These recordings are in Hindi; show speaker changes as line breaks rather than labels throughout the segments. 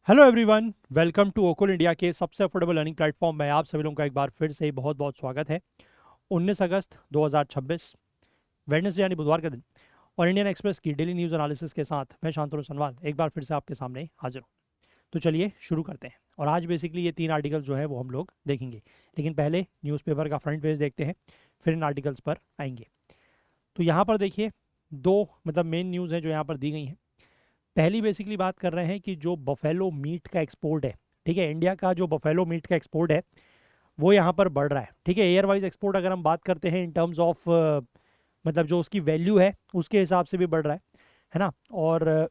Hello everyone, welcome to Okul India के सबसे अफोर्डेबल लर्निंग प्लेटफॉर्म में आप सभी लोगों का एक बार फिर से बहुत बहुत स्वागत है। 19 अगस्त 2026 वेडनेसडे यानी बुधवार का दिन और इंडियन एक्सप्रेस की डेली न्यूज़ एनालिसिस के साथ मैं शांतनु सनवाल एक बार फिर से आपके सामने हाजिर हूँ। तो चलिए शुरू करते हैं। और आज बेसिकली ये 3 आर्टिकल जो है वो हम लोग देखेंगे, लेकिन पहले न्यूज़पेपर का फ्रंट पेज देखते हैं, फिर इन आर्टिकल्स पर आएंगे। तो यहाँ पर देखिए, दो मेन न्यूज़ है जो यहाँ पर दी गई हैं। पहली बेसिकली बात कर रहे हैं कि जो बफेलो मीट का एक्सपोर्ट है, ठीक है, इंडिया का जो बफेलो मीट का एक्सपोर्ट है वो यहाँ पर बढ़ रहा है। ठीक है, एयर वाइज एक्सपोर्ट अगर हम बात करते हैं इन टर्म्स ऑफ जो उसकी वैल्यू है उसके हिसाब से भी बढ़ रहा है ना। और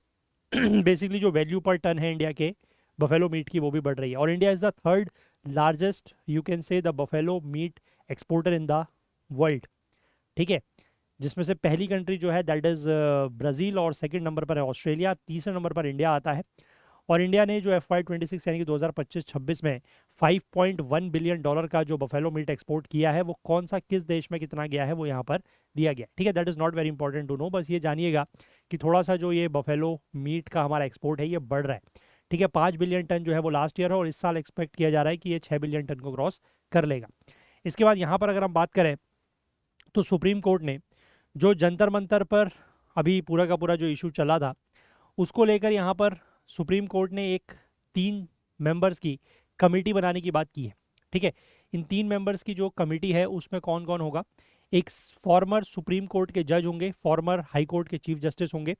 बेसिकली जो वैल्यू पर टन है इंडिया के बफेलो मीट की वो भी बढ़ रही है। और India is the third largest, you can say, the buffalo meet exporter in the world. ठीक है, जिसमें से पहली कंट्री जो है दैट इज़ ब्राज़ील, और सेकंड नंबर पर है ऑस्ट्रेलिया, तीसरे नंबर पर इंडिया आता है। और इंडिया ने जो FY26 यानी कि 2025-26 में $5.1 बिलियन का जो बफेलो मीट एक्सपोर्ट किया है, वो कौन सा किस देश में कितना गया है वो यहाँ पर दिया गया। ठीक है, that is not very important to know, बस ये जानिएगा कि थोड़ा सा जो ये बफेलो मीट का हमारा एक्सपोर्ट है ये बढ़ रहा है। ठीक है, 5 बिलियन टन जो है वो लास्ट ईयर है, और इस साल एक्सपेक्ट किया जा रहा है कि ये 6 बिलियन टन को क्रॉस कर लेगा। इसके बाद यहाँ पर अगर हम बात करें तो सुप्रीम कोर्ट ने जो जंतर मंतर पर अभी पूरा का पूरा जो इशू चला था उसको लेकर यहाँ पर सुप्रीम कोर्ट ने एक 3 मेंबर्स की कमेटी बनाने की बात की है। ठीक है, इन 3 मेंबर्स की जो कमेटी है उसमें कौन कौन होगा? एक फॉर्मर सुप्रीम कोर्ट के जज होंगे, फॉर्मर हाई कोर्ट के चीफ जस्टिस होंगे,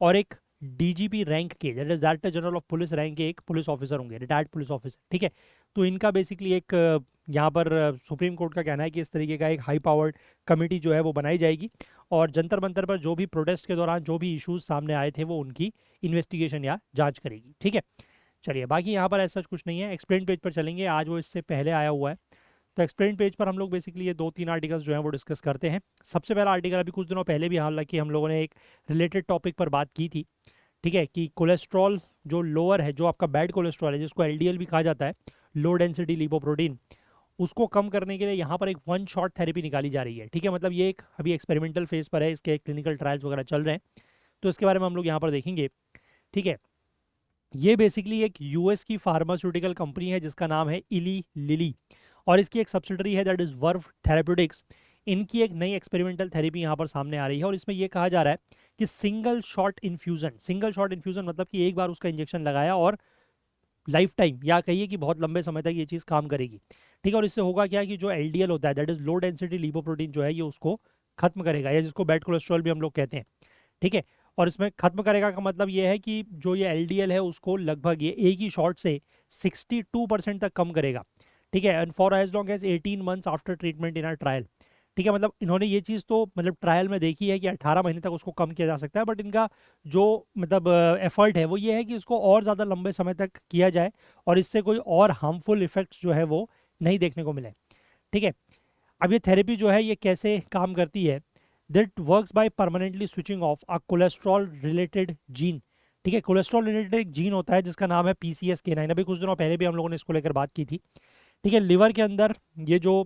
और एक डीजीपी रैंक के, that is director general of police rank के एक पुलिस ऑफिसर होंगे, रिटायर्ड पुलिस ऑफिसर। ठीक है, तो इनका बेसिकली एक यहाँ पर सुप्रीम कोर्ट का कहना है कि इस तरीके का एक हाई पावर्ड कमेटी जो है वो बनाई जाएगी, और जंतर मंतर पर जो भी प्रोटेस्ट के दौरान जो भी इश्यूज सामने आए थे वो उनकी इन्वेस्टिगेशन या जांच करेगी। ठीक है, चलिए बाकी यहाँ पर ऐसा कुछ नहीं है। एक्सप्लेन पेज पर चलेंगे, आज वो इससे पहले आया हुआ है। तो एक्सप्लेन पेज पर हम लोग बेसिकली ये 2-3 आर्टिकल्स जो हैं वो डिस्कस करते हैं। सबसे पहला आर्टिकल अभी कुछ दिनों पहले भी हालांकि हम लोगों ने एक रिलेटेड टॉपिक पर बात की थी। ठीक है, कि कोलेस्ट्रॉल जो लोअर है, जो आपका बैड कोलेस्ट्रॉल है जिसको एलडीएल भी कहा जाता है, लो डेंसिटी लिपोप्रोटीन, उसको कम करने के लिए यहाँ पर एक वन शॉट थेरेपी निकाली जा रही है। ठीक है, मतलब ये एक अभी एक्सपेरिमेंटल फेज पर है, इसके क्लिनिकल ट्रायल्स वगैरह चल रहे हैं, तो इसके बारे में हम लोग यहाँ पर देखेंगे। ठीक है, ये बेसिकली एक यूएस की फार्मास्यूटिकल कंपनी है जिसका नाम है इली लिली, और इसकी एक सब्सिडरी है दैट इज वर्व थेरेप्यूटिक्स। इनकी एक नई एक्सपेरिमेंटल थेरेपी यहाँ पर सामने आ रही है, और इसमें यह कहा जा रहा है कि सिंगल शॉट इन्फ्यूजन मतलब कि एक बार उसका इंजेक्शन लगाया और लाइफ टाइम, या कहिए कि बहुत लंबे समय तक ये चीज़ काम करेगी। ठीक है, और इससे होगा क्या कि जो एलडीएल होता है that is low density lipoprotein जो है ये उसको खत्म करेगा, या जिसको बैड कोलेस्ट्रॉल भी हम लोग कहते हैं। ठीक है, और इसमें खत्म करेगा का मतलब ये है कि जो ये एलडीएल है उसको लगभग ये एक ही शॉट से 62% तक कम करेगा। ठीक है, and for as long as 18 months after treatment in a trial. ठीक है, मतलब इन्होंने ये चीज़ तो ट्रायल में देखी है कि 18 महीने तक उसको कम किया जा सकता है, बट इनका जो एफर्ट है वो ये है कि इसको और ज़्यादा लंबे समय तक किया जाए और इससे कोई और हार्मफुल इफेक्ट्स जो है वो नहीं देखने को मिले। ठीक है, अब ये थेरेपी जो है ये कैसे काम करती है? That works by permanently switching of a cholesterol related gene. ठीक है, कोलेस्ट्रॉल रिलेटेड एक जीन होता है जिसका नाम है PCSK9। अभी कुछ दिनों पहले भी हम लोगों ने इसको लेकर बात की थी। ठीक है, लिवर के अंदर ये जो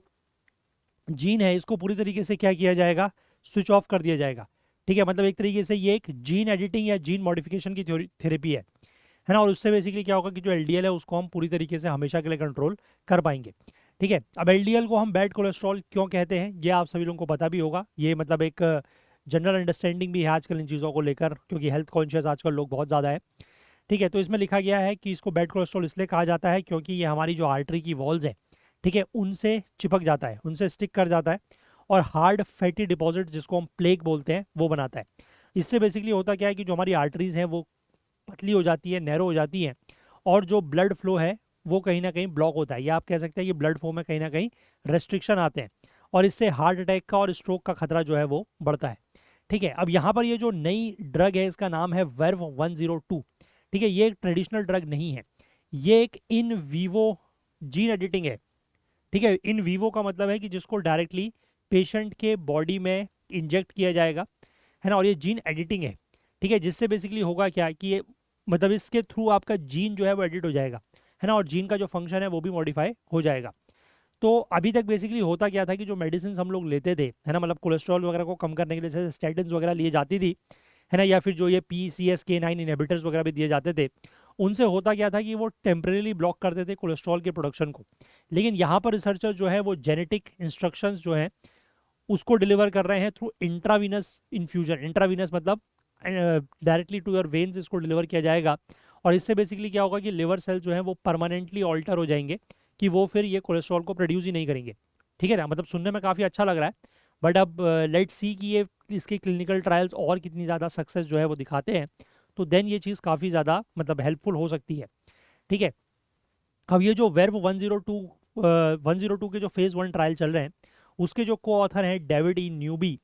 जीन है इसको पूरी तरीके से क्या किया जाएगा? स्विच ऑफ कर दिया जाएगा। ठीक है, मतलब एक तरीके से ये एक जीन एडिटिंग या जीन मॉडिफिकेशन की थेरेपी है ना। और उससे बेसिकली क्या होगा कि जो एलडीएल है उसको हम पूरी तरीके से हमेशा के लिए कंट्रोल कर पाएंगे। ठीक है, अब एलडीएल को हम बैड कोलेस्ट्रॉल क्यों कहते हैं ये आप सभी लोगों को पता भी होगा। ये एक जनरल अंडरस्टैंडिंग भी है आजकल इन चीज़ों को लेकर, क्योंकि हेल्थ कॉन्शियस आजकल लोग बहुत ज़्यादा है। ठीक है, तो इसमें लिखा गया है कि इसको बैड कोलेस्ट्रॉल इसलिए कहा जाता है क्योंकि ये हमारी जो आर्टरी की वॉल्स है, ठीक है, उनसे चिपक जाता है, उनसे स्टिक कर जाता है, और हार्ड फैटी डिपॉजिट जिसको हम प्लेक बोलते हैं वो बनाता है। इससे बेसिकली होता क्या है कि जो हमारी आर्टरीज हैं वो पतली हो जाती है, नैरो हो जाती हैं, और जो ब्लड फ्लो है वो कहीं ना कहीं ब्लॉक होता है, या आप कह सकते हैं कि ब्लड फ्लो में कहीं ना कहीं रेस्ट्रिक्शन आते हैं, और इससे हार्ट अटैक का और स्ट्रोक का खतरा जो है वो बढ़ता है। ठीक है, अब यहाँ पर ये जो नई ड्रग है इसका नाम है वर्व 102। ठीक है, ये एक ट्रेडिशनल ड्रग नहीं है, ये एक इन वीवो जीन एडिटिंग है। ठीक है, इन वीवो का मतलब है कि जिसको डायरेक्टली पेशेंट के बॉडी में इंजेक्ट किया जाएगा, है ना, और ये जीन एडिटिंग है। ठीक है, जिससे बेसिकली होगा क्या कि ये इसके थ्रू आपका जीन जो है वो एडिट हो जाएगा, है ना, और जीन का जो फंक्शन है वो भी मॉडिफाई हो जाएगा। तो अभी तक बेसिकली होता क्या था कि जो मेडिसिन हम लोग लेते थे, है ना, कोलेस्ट्रॉल वगैरह को कम करने के लिए जैसे स्टेटिन्स वगैरह लिए जाती थी, है ना, या फिर जो ये PCSK9 इनहिबिटर्स वगैरह भी दिए जाते थे, उनसे होता क्या था कि वो टेम्परेली ब्लॉक करते थे कोलेस्ट्रॉल के प्रोडक्शन को। लेकिन यहाँ पर रिसर्चर जो है वो जेनेटिक इंस्ट्रक्शंस जो है उसको डिलीवर कर रहे हैं थ्रू इंट्रावीनस इन्फ्यूजन। इंट्रावीनस मतलब डायरेक्टली टू योर वेन्स इसको डिलीवर किया जाएगा। और इससे बेसिकली क्या होगा कि लिवर सेल जो है वो परमानेंटली ऑल्टर हो जाएंगे कि वो फिर ये कोलेस्ट्रॉल को प्रोड्यूस ही नहीं करेंगे। ठीक है ना, मतलब सुनने में काफ़ी अच्छा लग रहा है। बट अब लेट्स सी कि ये इसके क्लिनिकल ट्रायल्स और कितनी ज़्यादा सक्सेस जो है वो दिखाते हैं, तो देन ये चीज़ काफ़ी ज़्यादा मतलब हेल्पफुल हो सकती है। ठीक है, अब ये जो वर्ब 102 के जो फेज़ 1 ट्रायल चल रहे हैं, उसके जो को ऑथर हैं डेविड ई न्यूबी,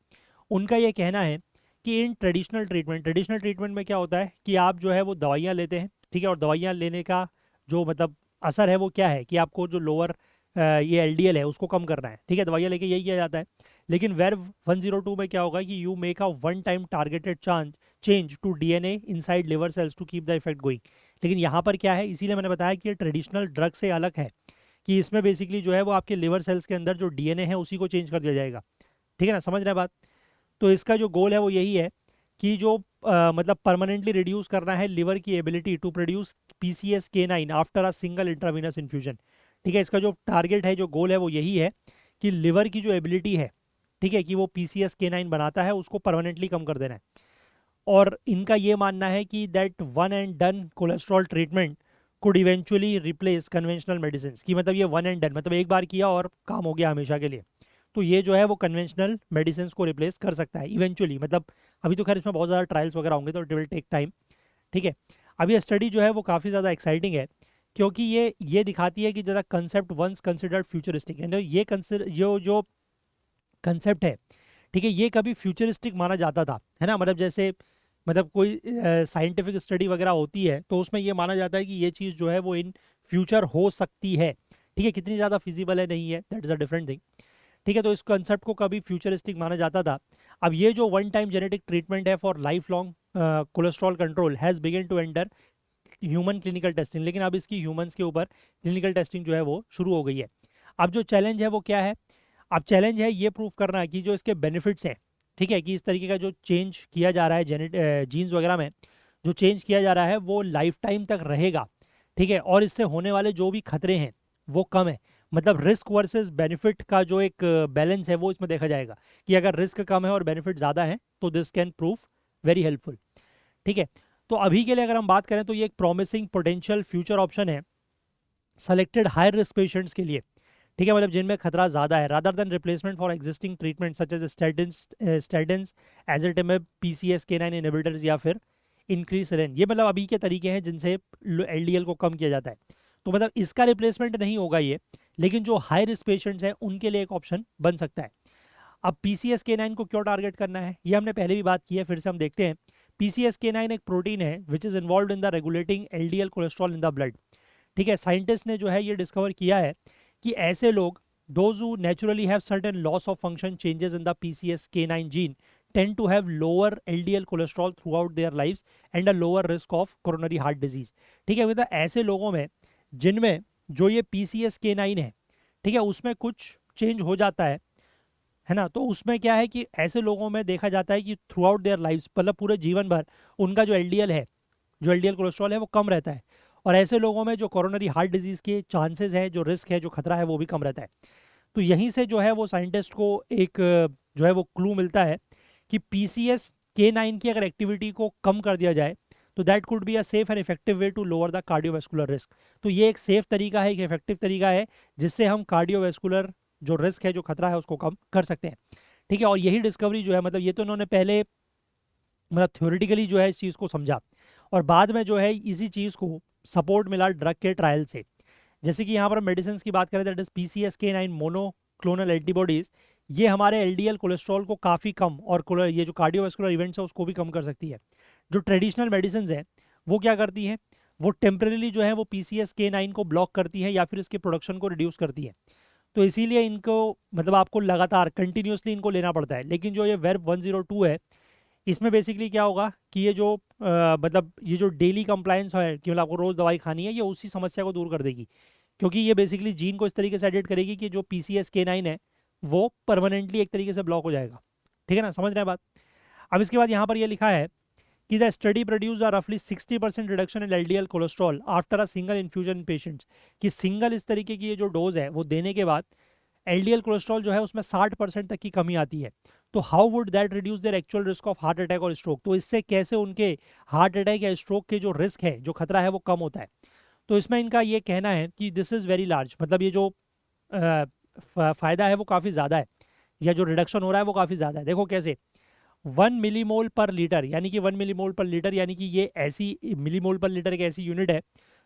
उनका ये कहना है कि इन ट्रेडिशनल ट्रीटमेंट में क्या होता है कि आप जो है वो दवाइयाँ लेते हैं। ठीक है, और दवाइयाँ लेने का जो मतलब असर है वो क्या है कि आपको जो लोअर ये एलडीएल है उसको कम करना है। ठीक है, दवाइयाँ लेके यही किया जाता है। लेकिन वर्ब 102 में क्या होगा कि you make a one time targeted change to DNA inside liver cells to keep the effect going. लेकिन यहाँ पर क्या है, इसीलिए मैंने बताया कि ये ट्रेडिशनल ड्रग से अलग है कि इसमें बेसिकली जो है वो आपके लिवर सेल्स के अंदर जो डीएनए है उसी को चेंज कर दिया जाएगा। ठीक है ना, समझ रहे हैं बात। तो इसका जो गोल है वो यही है कि जो मतलब परमानेंटली रिड्यूस करना है लिवर की ability to produce PCSK9 after a single intravenous infusion. ठीक है, इसका जो टारगेट है, जो गोल है वो यही है कि लिवर की जो एबिलिटी है, ठीक है, कि वो PCSK9 बनाता है उसको परमानेंटली कम कर देना है। और इनका ये मानना है कि that one and done cholesterol treatment could eventually replace conventional medicine, कि मतलब ये वन एंड डन मतलब एक बार किया और काम हो गया हमेशा के लिए। तो ये जो है वो कन्वेंशनल मेडिसिन को रिप्लेस कर सकता है इवेंचुअली। मतलब अभी तो खैर इसमें बहुत ज़्यादा ट्रायल्स वगैरह होंगे तो इट विल टेक टाइम। ठीक है, अब ये स्टडी जो है वो काफ़ी ज़्यादा एक्साइटिंग है क्योंकि ये दिखाती है कि जरा कंसेप्ट वंस कंसिडर्ड फ्यूचरिस्टिक, यानी ये कंसिडर जो कंसेप्ट है, ठीक है, ये कभी फ्यूचरिस्टिक माना जाता था, है ना। मतलब जैसे मतलब कोई साइंटिफिक स्टडी वगैरह होती है तो उसमें ये माना जाता है कि ये चीज़ जो है वो इन फ्यूचर हो सकती है। ठीक है, कितनी ज़्यादा फिजिबल है नहीं है, that is a different thing. ठीक है, तो इस कंसेप्ट को कभी फ्यूचरिस्टिक माना जाता था। अब ये जो वन टाइम जेनेटिक ट्रीटमेंट है for life long cholesterol control has begin to enter human clinical testing, लेकिन अब इसकी ह्यूमंस के ऊपर क्लिनिकल टेस्टिंग जो है वो शुरू हो गई है। अब जो चैलेंज है वो क्या है, अब चैलेंज है ये प्रूव करना कि जो इसके बेनिफिट्स हैं, ठीक है, कि इस तरीके का जो चेंज किया जा रहा है जीन्स वगैरह में जो चेंज किया जा रहा है वो लाइफ टाइम तक रहेगा। ठीक है, और इससे होने वाले जो भी खतरे हैं वो कम है। मतलब रिस्क वर्सेस बेनिफिट का जो एक बैलेंस है वो इसमें देखा जाएगा कि अगर रिस्क कम है और बेनिफिट ज़्यादा है तो this can prove very helpful. ठीक है, तो अभी के लिए अगर हम बात करें तो ये एक प्रॉमिसिंग पोटेंशियल फ्यूचर ऑप्शन है सेलेक्टेड हाई रिस्क पेशेंट्स के लिए। ठीक है, मतलब जिनमें खतरा ज़्यादा है, rather than replacement for existing treatment such as statins, ezetimibe, PCSK9 inhibitors या फिर इंक्रीसेरिन। ये मतलब अभी के तरीके हैं जिनसे LDL को कम किया जाता है। तो मतलब इसका रिप्लेसमेंट नहीं होगा ये, लेकिन जो हाई रिस्क पेशेंट्स हैं उनके लिए एक ऑप्शन बन सकता है। अब PCSK9 को क्यों टारगेट करना है ये हमने पहले भी बात की है, फिर से हम देखते हैं। PCSK9 एक प्रोटीन है which is involve in the regulating LDL cholesterol in the blood. ठीक है, साइंटिस्ट ने जो है ये डिस्कवर किया है कि ऐसे लोग those who naturally have certain loss of function changes in the PCSK9 gene tend to have lower LDL cholesterol throughout their lives and a lower risk of coronary heart disease। ठीक है, मतलब ऐसे लोगों में जिनमें जो ये PCSK9 है, ठीक है, उसमें कुछ चेंज हो जाता है ना, तो उसमें क्या है कि ऐसे लोगों में देखा जाता है कि थ्रू आउट देयर लाइफ मतलब पूरे जीवन भर उनका जो LDL है, जो LDL कोलेस्ट्रॉल है वो कम रहता है। और ऐसे लोगों में जो कोरोनरी हार्ट डिजीज़ के चांसेस हैं, जो रिस्क है, जो खतरा है वो भी कम रहता है। तो यहीं से जो है वो साइंटिस्ट को एक जो है वो क्लू मिलता है कि PCSK9 की अगर एक्टिविटी को कम कर दिया जाए तो that could be a safe and effective way to lower the cardiovascular risk. तो ये एक सेफ तरीका है, एक इफेक्टिव तरीका है जिससे हम कार्डियोवैस्कुलर जो रिस्क है, जो खतरा है, उसको कम कर सकते हैं। ठीक है, और यही डिस्कवरी जो है मतलब ये तो इन्होंने पहले मतलब थ्योरेटिकली जो है इस चीज़ को समझा और बाद में जो है इसी चीज़ को सपोर्ट मिला ड्रग के ट्रायल से। जैसे कि यहाँ पर मेडिसिन की बात करें that is PCSK9 monoclonal antibodies, ये हमारे LDL कोलेस्ट्रॉल को काफ़ी कम और ये जो कार्डियोवैस्कुलर इवेंट्स है उसको भी कम कर सकती है। जो ट्रेडिशनल मेडिसिन है वो क्या करती हैं, वो टेम्परेली जो है वो PCSK9 को ब्लॉक करती है या फिर इसके प्रोडक्शन को रिड्यूस करती है। तो इसीलिए इनको मतलब आपको लगातार कंटिन्यूसली इनको लेना पड़ता है। लेकिन जो ये वर्ब 102 है इसमें बेसिकली क्या होगा कि ये जो मतलब ये जो डेली कंप्लायंस है कि मतलब आपको रोज़ दवाई खानी है, ये उसी समस्या को दूर कर देगी क्योंकि ये बेसिकली जीन को इस तरीके से एडिट करेगी कि जो PCSK9 है वो परमानेंटली एक तरीके से ब्लॉक हो जाएगा। ठीक है ना, समझ रहे हैं बात। अब इसके बाद यहाँ पर ये लिखा है कि द स्टडी प्रोड्यूस अ रफली 60% reduction in LDL cholesterol after a single infusion in patients, कि सिंगल इस तरीके की ये जो डोज है वो देने के बाद एलडीएल कोलेस्ट्रॉल जो है उसमें 60% तक की कमी आती है। तो how would that reduce their actual risk of heart attack और स्ट्रोक, तो इससे कैसे उनके हार्ट अटैक या स्ट्रोक के जो रिस्क है, जो खतरा है, वो कम होता है। तो इसमें इनका ये कहना है कि दिस इज़ वेरी लार्ज, मतलब ये जो फायदा है वो काफ़ी ज़्यादा है, या जो रिडक्शन हो रहा है वो काफ़ी ज़्यादा है। देखो कैसे, 1 मिलीमोल पर लीटर, यानी कि 1 मिलीमोल पर लीटर, यानी कि ये ऐसी मिलीमोल पर लीटर एक ऐसी यूनिट है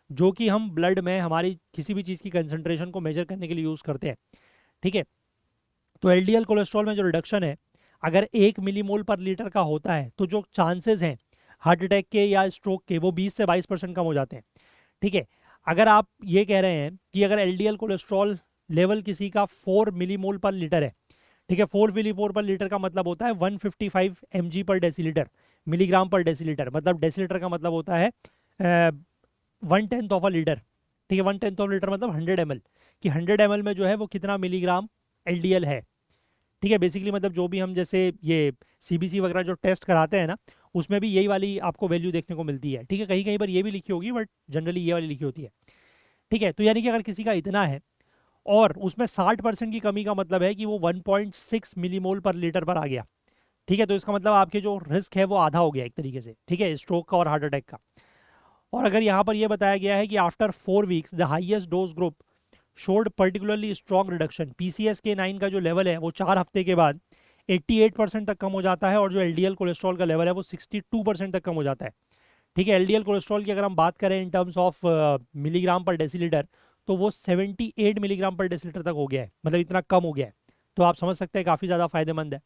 जो कि हम ब्लड में हमारी किसी भी चीज़ की कंसंट्रेशन को मेजर करने के लिए यूज़ करते हैं। ठीक है, तो एलडीएल कोलेस्ट्रॉल में जो रिडक्शन है, अगर 1 मिलीमोल पर लीटर का होता है तो जो चांसेस हैं हार्ट अटैक के या स्ट्रोक के, वो 20 से 22% कम हो जाते हैं। ठीक है, अगर आप ये कह रहे हैं कि अगर एलडीएल कोलेस्ट्रॉल लेवल किसी का 4 मिलीमोल पर लीटर है, ठीक है, 4 मिलीमोल पर लीटर का मतलब होता है 155 mg पर डेसीलीटर, मिलीग्राम पर डेसीलीटर, मतलब डेसीलीटर का मतलब होता है 1/10 ऑफ अ लीटर। ठीक है, 1/10 ऑफ लीटर मतलब 100 ml, कि 100 ml में जो है वो कितना मिलीग्राम एलडीएल है। ठीक है, बेसिकली मतलब जो भी हम जैसे ये सीबीसी वगैरह जो टेस्ट कराते हैं ना, उसमें भी यही वाली आपको वैल्यू देखने को मिलती है। ठीक है, कहीं कहीं पर ये भी लिखी होगी, बट जनरली ये वाली लिखी होती है। ठीक है, तो यानी कि अगर किसी का इतना है और उसमें 60% की कमी का मतलब है कि वो 1.6 मिलीमोल पर लीटर पर आ गया। ठीक है, तो इसका मतलब आपके जो रिस्क है वो आधा हो गया एक तरीके से, ठीक है, स्ट्रोक का और हार्ट अटैक का। और अगर यहाँ पर यह बताया गया है कि after 4 weeks the highest dose group showed particularly strong reduction, PCSK9 का जो लेवल है वो 4 हफ्ते के बाद 88% तक कम हो जाता है, और जो एलडीएल कोलेस्ट्रॉल का लेवल है वो 62% तक कम हो जाता है। ठीक है, एलडीएल कोलेस्ट्रॉल की अगर हम बात करें इन टर्म्स ऑफ मिलीग्राम पर डेसीलीटर, तो वो 78 मिलीग्राम पर डेसीलीटर तक हो गया है, मतलब इतना कम हो गया है। तो आप समझ सकते हैं काफ़ी ज़्यादा फायदेमंद है।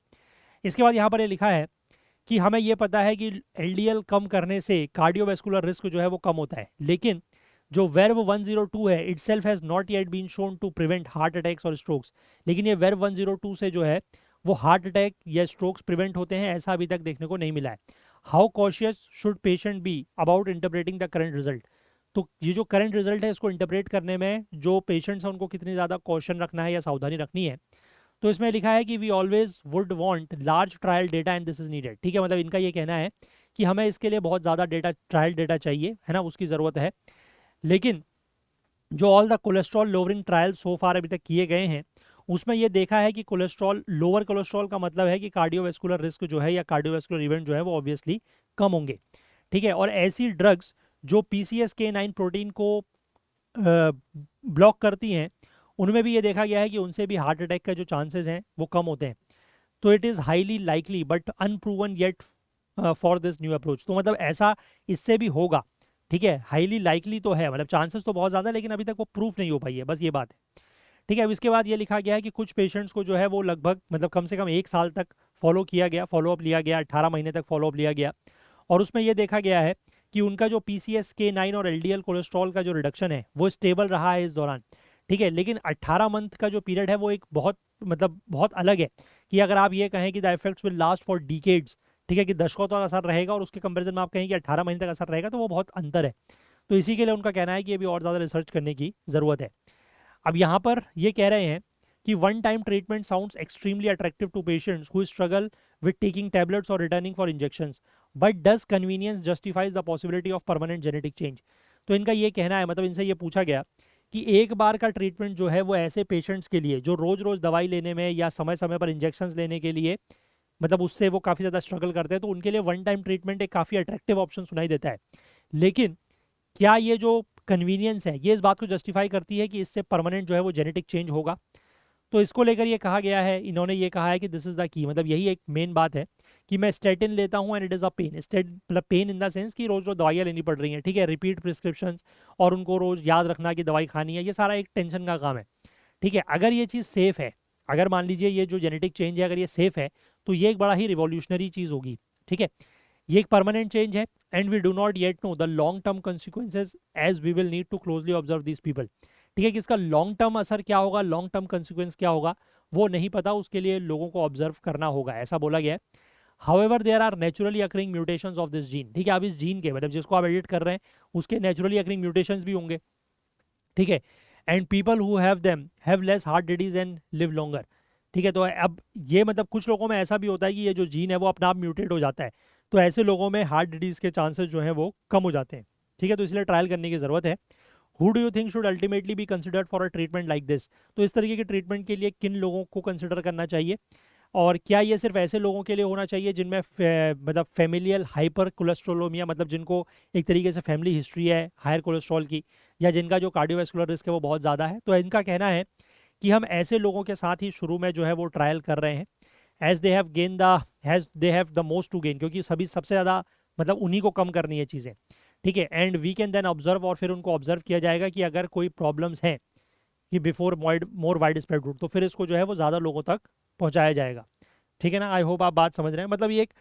इसके बाद यहाँ पर ये लिखा है कि हमें ये पता है कि एलडीएल कम करने से कार्डियोवैस्कुलर रिस्क जो है वो कम होता है, लेकिन जो वर्व 102 है itself has not yet been shown to prevent heart attacks और स्ट्रोक्स, लेकिन ये वर्व 102 से जो है वो हार्ट अटैक या स्ट्रोक्स प्रिवेंट होते हैं, ऐसा अभी तक देखने को नहीं मिला है। How cautious should patient be about interpreting the current result, तो ये जो करंट रिजल्ट है इसको इंटरप्रेट करने में जो पेशेंट्स हैं उनको कितनी ज़्यादा कॉशन रखना है या सावधानी रखनी है। तो इसमें लिखा है कि we always would want large trial data and this is needed. ठीक है, मतलब इनका ये कहना है कि हमें इसके लिए बहुत ज़्यादा डेटा, ट्रायल डेटा चाहिए, है ना, उसकी ज़रूरत है। लेकिन जो all the cholesterol lowering trial so far अभी तक किए गए हैं, उसमें ये देखा है कि कोलेस्ट्रॉल, लोअर कोलेस्ट्रॉल का मतलब है कि कार्डियोवैस्कुलर रिस्क जो है या कार्डियोवैस्कुलर इवेंट जो है वो ऑब्वियसली कम होंगे। ठीक है, और ऐसी ड्रग्स जो PCSK9 प्रोटीन को ब्लॉक करती हैं, उनमें भी ये देखा गया है कि उनसे भी हार्ट अटैक का जो चांसेस हैं वो कम होते हैं। तो it is highly likely but unproven yet for this new approach, तो मतलब ऐसा इससे भी होगा। ठीक है, हाईली लाइकली तो है, मतलब चांसेस तो बहुत ज़्यादा है, लेकिन अभी तक वो प्रूफ नहीं हो पाई है, बस ये बात है। ठीक है, अब इसके बाद ये लिखा गया है कि कुछ पेशेंट्स को जो है वो लगभग मतलब कम से कम 1 साल तक फॉलो किया गया, फॉलोअप लिया गया, 18 महीने तक फॉलोअप लिया गया, और उसमें ये देखा गया है कि उनका जो PCSK9 और LDL कोलेस्ट्रॉल का जो रिडक्शन है वो स्टेबल रहा है इस दौरान। ठीक है, लेकिन 18 मंथ का जो पीरियड है वो एक बहुत मतलब बहुत अलग है, कि अगर आप ये कहें कि the effects will last for decades, ठीक है, कि दशकों तक असर रहेगा, और उसके कंपेरिजन में आप कहें कि 18 महीने तक असर रहेगा, तो वो बहुत अंतर है। तो इसी के लिए उनका कहना है कि अभी और ज़्यादा रिसर्च करने की ज़रूरत है। अब यहाँ पर ये कह रहे हैं कि one time treatment sounds extremely attractive to patients who struggle with taking tablets और returning for injections, but does convenience justifies the possibility of permanent genetic change. तो इनका ये कहना है, मतलब इनसे ये पूछा गया कि एक बार का ट्रीटमेंट जो है वो ऐसे पेशेंट्स के लिए जो रोज रोज दवाई लेने में या समय समय पर इंजेक्शंस लेने के लिए मतलब उससे वो काफ़ी ज़्यादा स्ट्रगल करते हैं, तो उनके लिए वन टाइम ट्रीटमेंट एक काफ़ी अट्रैक्टिव ऑप्शन सुनाई देता है। लेकिन क्या ये जो कन्वीनियंस है ये इस बात को जस्टिफाई करती है कि इससे परमानेंट जो है वो जेनेटिक चेंज होगा? तो इसको लेकर ये कहा गया है, इन्होंने ये कहा है कि दिस इज द की, मतलब यही एक मेन बात है कि मैं स्टेटिन लेता हूँ and it is a pain, state मतलब पेन इन द सेंस कि रोज रोज दवाइयाँ लेनी पड़ रही हैं, ठीक है, रिपीट प्रिस्क्रिप्शन, और उनको रोज याद रखना कि दवाई खानी है, ये सारा एक टेंशन का काम है। ठीक है, अगर ये चीज़ सेफ है, अगर मान लीजिए ये जो जेनेटिक चेंज है अगर ये सेफ है, तो ये एक बड़ा ही रिवॉल्यूशनरी चीज़ होगी। ठीक है, ये एक परमानेंट चेंज है, and we do not yet know the long term consequences as we will need to closely observe this people. ठीक है, कि इसका लॉन्ग टर्म असर क्या होगा, लॉन्ग टर्म कॉन्सिक्वेंस क्या होगा, वो नहीं पता, उसके लिए लोगों को ऑब्जर्व करना होगा, ऐसा बोला गया है। However there are naturally occurring mutations of this gene, ठीक है, अब इस जीन के मतलब जिसको आप एडिट कर रहे हैं उसके नेचुरली अकरिंग म्यूटेशंस भी होंगे। ठीक है, and people who have them have less heart disease and live longer. ठीक है, तो अब ये मतलब कुछ लोगों में ऐसा भी होता है कि ये जो जीन है वो अपने आप म्यूटेट हो जाता है, तो ऐसे लोगों में हार्ट डिजीज़ के चांसेस जो हैं वो कम हो जाते हैं। ठीक है, तो इसलिए ट्रायल करने की ज़रूरत है। Who do you think should ultimately be considered for a treatment like this? तो इस तरीके के ट्रीटमेंट के लिए किन लोगों को कंसिडर करना चाहिए, और क्या ये सिर्फ ऐसे लोगों के लिए होना चाहिए जिनमें मतलब फैमिलियल हाइपर कोलेस्ट्रोलोमिया, मतलब जिनको एक तरीके से फैमिली हिस्ट्री है हायर कोलेस्ट्रॉल की, या जिनका जो कार्डियोवैस्कुलर रिस्क है वो बहुत ज़्यादा है? तो इनका कहना है कि हम ऐसे लोगों के साथ ही शुरू में जो है वो ट्रायल कर रहे हैं, as they have gain the has they have the most to gain, क्योंकि सभी सबसे ज़्यादा मतलब उन्हीं को कम करनी है चीज़ें। ठीक है, and we can then observe, और फिर उनको ऑब्जर्व किया जाएगा कि अगर कोई प्रॉब्लम्स हैं कि बिफोर मोर वाइड स्प्रेड रूट, तो फिर इसको जो है वो ज़्यादा लोगों तक पहुँचाया जाएगा। ठीक है ना, आई होप आप बात समझ रहे हैं। मतलब ये एक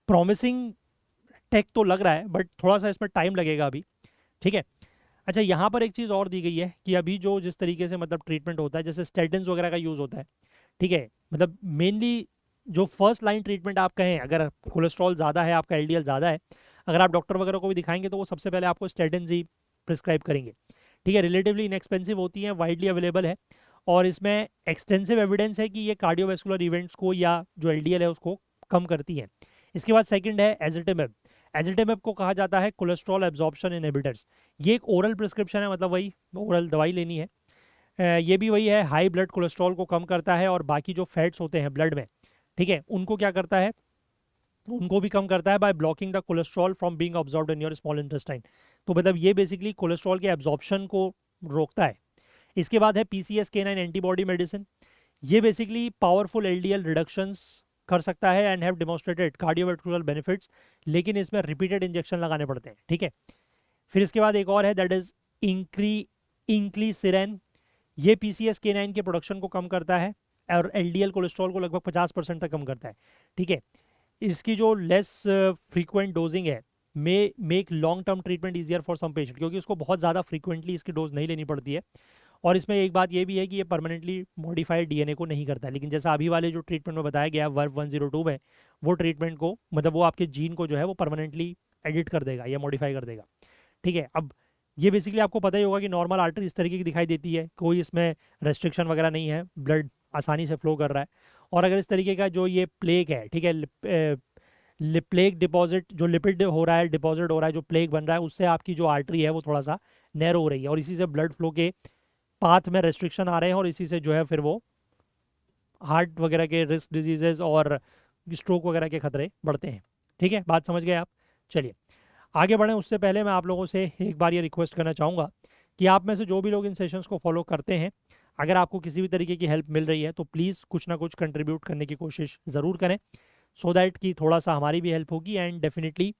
प्रॉमिसिंग टेक तो लग रहा है, बट थोड़ा सा इसमें टाइम लगेगा अभी। ठीक है, अच्छा यहाँ पर एक चीज़ और दी गई है कि अभी जो जिस तरीके से मतलब ट्रीटमेंट होता है, जैसे स्टेटिन्स वगैरह का यूज़ होता है। ठीक है, मतलब मेनली जो फर्स्ट लाइन ट्रीटमेंट आप कहें, अगर कोलेस्ट्रॉल ज़्यादा है, आपका एलडीएल ज़्यादा है, अगर आप डॉक्टर वगैरह को भी दिखाएंगे तो वो सबसे पहले आपको स्टेटिन्स ही प्रिस्क्राइब करेंगे। ठीक है, रिलेटिवली इनएक्सपेंसिव होती हैं, वाइडली अवेलेबल है, और इसमें एक्सटेंसिव एविडेंस है कि ये कार्डियोवैस्कुलर इवेंट्स को या जो एलडीएल है उसको कम करती है। इसके बाद सेकंड है एजिटेमेब। एजिटेमेब को कहा जाता है कोलेस्ट्रॉल एब्जॉर्प्शन इनहिबिटर्स। ये एक ओरल प्रिस्क्रिप्शन है, मतलब वही ओरल दवाई लेनी है। ये भी वही है, हाई ब्लड कोलेस्ट्रॉल को कम करता है, और बाकी जो फैट्स होते हैं ब्लड में, ठीक है, उनको क्या करता है, उनको भी कम करता है by blocking the cholesterol from being absorbed in your small intestine. तो मतलब ये बेसिकली कोलेस्ट्रॉल के एब्जॉर्प्शन को रोकता है। इसके बाद है PCSK9 एंटीबॉडी मेडिसिन। ये बेसिकली पावरफुल LDL रिडक्शंस कर सकता है and have demonstrated cardiovascular benefits, लेकिन इसमें रिपीटेड इंजेक्शन लगाने पड़ते हैं। ठीक है, फिर इसके बाद एक और है, दैट इज इंक्लीसिरेन। ये PCSK9 के प्रोडक्शन को कम करता है और LDL कोलेस्ट्रॉल को लगभग 50% तक कम करता है। ठीक है, इसकी जो लेस फ्रीक्वेंट डोजिंग है may make long term treatment easier for some patient, क्योंकि उसको बहुत ज़्यादा फ्रीक्वेंटली इसकी डोज नहीं लेनी पड़ती है। और इसमें एक बात ये भी है कि ये परमानेंटली मॉडिफाइड DNA को नहीं करता है, लेकिन जैसा अभी वाले जो ट्रीटमेंट में बताया गया है वर्व 102 में, वो ट्रीटमेंट को मतलब वो आपके जीन को जो है वो परमानेंटली एडिट कर देगा या मॉडिफाई कर देगा। ठीक है, अब ये बेसिकली आपको पता ही होगा कि नॉर्मल आर्टरी इस तरीके की दिखाई देती है, कोई इसमें रेस्ट्रिक्शन वगैरह नहीं है, ब्लड आसानी से फ्लो कर रहा है। और अगर इस तरीके का जो ये प्लेग है, ठीक है, प्लेग डिपॉजिट जो लिपिड हो रहा है, डिपॉजिट हो रहा है, जो प्लेग बन रहा है, उससे आपकी जो आर्टरी है वो थोड़ा सा नैरो हो रही है, और इसी से ब्लड फ्लो के पाथ में रेस्ट्रिक्शन आ रहे हैं, और इसी से जो है फिर वो हार्ट वगैरह के रिस्क डिजीजेज और स्ट्रोक वगैरह के खतरे बढ़ते हैं। ठीक है, बात समझ गए आप? चलिए आगे बढ़ें, उससे पहले मैं आप लोगों से एक बार ये रिक्वेस्ट करना चाहूँगा कि आप में से जो भी लोग इन सेशंस को फॉलो करते हैं, अगर आपको किसी भी तरीके की हेल्प मिल रही है तो प्लीज़ कुछ ना कुछ कंट्रीब्यूट करने की कोशिश ज़रूर करें, सो दैट कि थोड़ा सा हमारी भी हेल्प होगी, एंड डेफिनेटली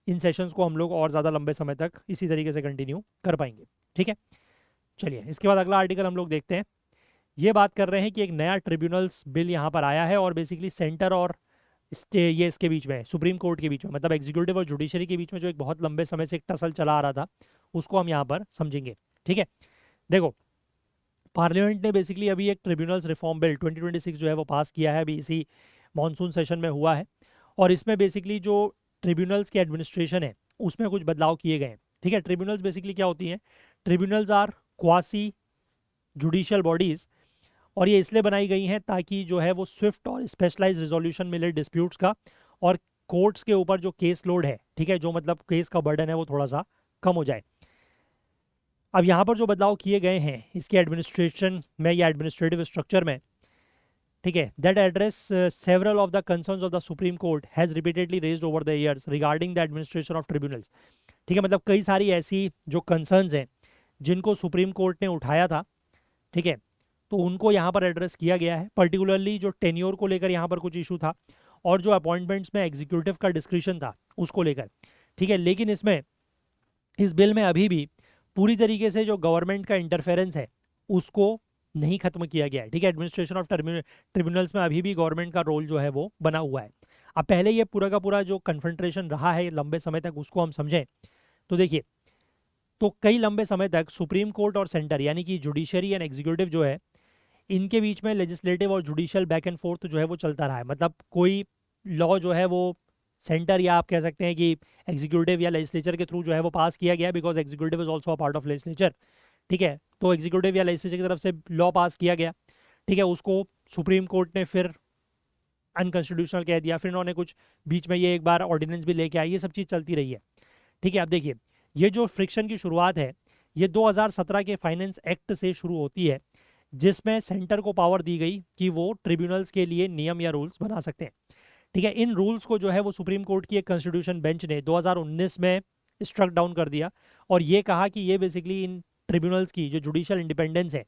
इन सेशंस को हम लोग और ज़्यादा लंबे समय तक इसी तरीके से कंटिन्यू कर पाएंगे। ठीक है, चलिए इसके बाद अगला आर्टिकल हम लोग देखते हैं। ये बात कर रहे हैं कि एक नया ट्रिब्यूनल्स बिल यहाँ पर आया है, और बेसिकली सेंटर और ये इसके बीच में, सुप्रीम कोर्ट के बीच में, मतलब एग्जीक्यूटिव और जुडिशरी के बीच में जो एक बहुत लंबे समय से एक टसल चला आ रहा था, उसको हम यहाँ पर समझेंगे। ठीक है, देखो पार्लियामेंट ने बेसिकली अभी एक ट्रिब्यूनल्स रिफॉर्म बिल 2026 जो है वो पास किया है, अभी इसी मानसून सेशन में हुआ है, और इसमें बेसिकली जो ट्रिब्यूनल्स की एडमिनिस्ट्रेशन है उसमें कुछ बदलाव किए गए हैं। ठीक है, ट्रिब्यूनल्स बेसिकली क्या होती हैं? Tribunals are quasi judicial bodies, और ये इसलिए बनाई गई हैं ताकि जो है वो स्विफ्ट और स्पेशलाइज रिजोल्यूशन मिले डिस्प्यूट्स का, और कोर्ट्स के ऊपर जो केस लोड है, ठीक है, जो मतलब केस का बर्डन है वो थोड़ा सा कम हो जाए। अब यहाँ पर जो बदलाव किए गए हैं इसके एडमिनिस्ट्रेशन में या एडमिनिस्ट्रेटिव स्ट्रक्चर में, ठीक है, that address several of the concerns of the supreme court has repeatedly raised over the years regarding the administration of tribunals. ठीक है, मतलब कई सारी ऐसी जो कंसर्न्स हैं जिनको सुप्रीम कोर्ट ने उठाया था, ठीक है, तो उनको यहाँ पर एड्रेस किया गया है। पर्टिकुलरली जो टेन्योर को लेकर यहाँ पर कुछ इशू था, और जो अपॉइंटमेंट्स में एग्जीक्यूटिव का डिस्क्रिशन था उसको लेकर। ठीक है, लेकिन इसमें इस बिल में अभी भी पूरी तरीके से जो गवर्नमेंट का इंटरफेरेंस है उसको नहीं खत्म किया गया है। ठीक है, एडमिनिस्ट्रेशन ऑफ ट्रिब्यूनल्स में अभी भी गवर्नमेंट का रोल जो है वो बना हुआ है। अब पहले ये पूरा का पूरा जो कन्फ्रंट्रेशन रहा है लंबे समय तक, उसको हम समझें तो देखिए, तो कई लंबे समय तक सुप्रीम कोर्ट और सेंटर यानी कि जुडिशरी एंड एग्जीक्यूटिव जो है, इनके बीच में लेजिस्लेटिव और जुडिशियल बैक एंड फोर्थ जो है वो चलता रहा है। मतलब कोई लॉ जो है वो सेंटर या आप कह सकते हैं कि एग्जीक्यूटिव या लेजिस्लेचर के थ्रू जो है वो पास किया गया, because executive is also a part of legislature. ठीक है, तो एग्जीक्यूटिव या लेजिस्लेचर की तरफ से लॉ पास किया गया, ठीक है, उसको सुप्रीम कोर्ट ने फिर अनकॉन्स्टिट्यूशनल कह दिया, फिर इन्होंने कुछ बीच में ये एक बार ऑर्डिनेंस भी लेके आए, ये सब चीज़ चलती रही है। ठीक है, अब देखिए ये जो फ्रिक्शन की शुरुआत है ये 2017 के फाइनेंस एक्ट से शुरू होती है, जिसमें सेंटर को पावर दी गई कि वो ट्रिब्यूनल्स के लिए नियम या रूल्स बना सकते हैं। ठीक है, इन रूल्स को जो है वो सुप्रीम कोर्ट की एक कॉन्स्टिट्यूशन बेंच ने 2019 में स्ट्रक डाउन कर दिया और ये कहा कि ये बेसिकली इन ट्रिब्यूनल्स की जो जुडिशियल इंडिपेंडेंस है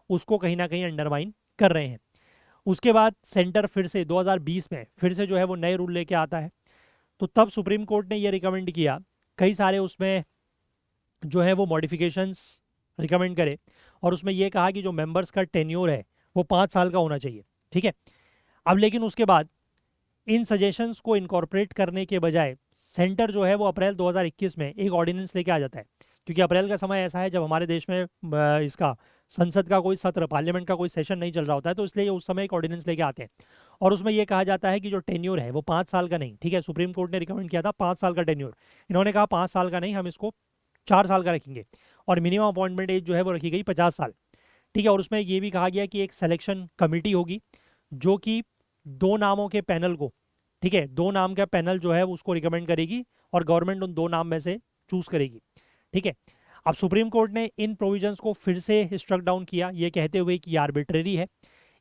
उसको कहीं ना कहीं अंडरमाइन कर रहे हैं। उसके बाद सेंटर फिर से 2020 में फिर से जो है वो नए रूल लेके आता है, तो तब सुप्रीम कोर्ट ने ये रिकमेंड किया, कई सारे उसमें जो है वो मॉडिफिकेशंस रिकमेंड करे और उसमें ये कहा कि जो मेंबर्स का टेन्योर है वो 5 साल का होना चाहिए। ठीक है, अब लेकिन उसके बाद इन सजेशंस को इनकॉर्पोरेट करने के बजाय सेंटर जो है वो अप्रैल 2021 में एक ऑर्डिनेंस लेके आ जाता है, क्योंकि अप्रैल का समय ऐसा है जब हमारे देश में इसका संसद का कोई सत्र, पार्लियामेंट का कोई सेशन नहीं चल रहा होता है, तो इसलिए उस समय एक ऑर्डिनेंस लेके आते हैं और उसमें यह कहा जाता है कि जो टेन्योर है वो 5 साल का नहीं। ठीक है, सुप्रीम कोर्ट ने रिकमेंड किया था 5 साल का टेन्योर, इन्होंने कहा 5 साल का नहीं, हम इसको 4 साल का रखेंगे और मिनिमम अपॉइंटमेंट एज जो है वो रखी गई 50 साल। ठीक है, और उसमें ये भी कहा गया कि एक सिलेक्शन कमेटी होगी जो कि 2 नामों के पैनल को, ठीक है, 2 नाम का पैनल जो है उसको रिकमेंड करेगी और गवर्नमेंट उन 2 नाम में से चूज करेगी। ठीक है, अब सुप्रीम कोर्ट ने इन प्रोविजंस को फिर से स्ट्रक डाउन किया, ये कहते हुए कि ये आर्बिट्रेरी है।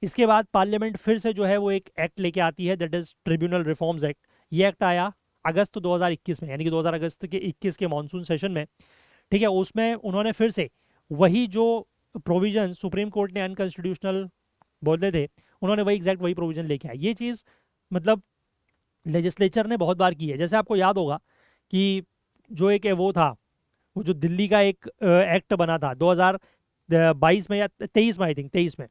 इसके बाद पार्लियामेंट फिर से जो है वो एक एक्ट लेके आती है, that is tribunal reforms act. ये एक्ट आया अगस्त 2021 में, यानी कि 2000 अगस्त के 21 के मानसून सेशन में। ठीक है, उसमें उन्होंने फिर से वही जो प्रोविजन सुप्रीम कोर्ट ने अनकॉन्स्टिट्यूशनल बोलते थे, उन्होंने वही एग्जैक्ट वही प्रोविजन लेके आए। ये चीज़ मतलब लेजिस्लेचर ने बहुत बार की है। जैसे आपको याद होगा कि जो एक वो था, वो जो दिल्ली का एक एक्ट बना था 2022 में या 23 में, आई थिंक 23 में,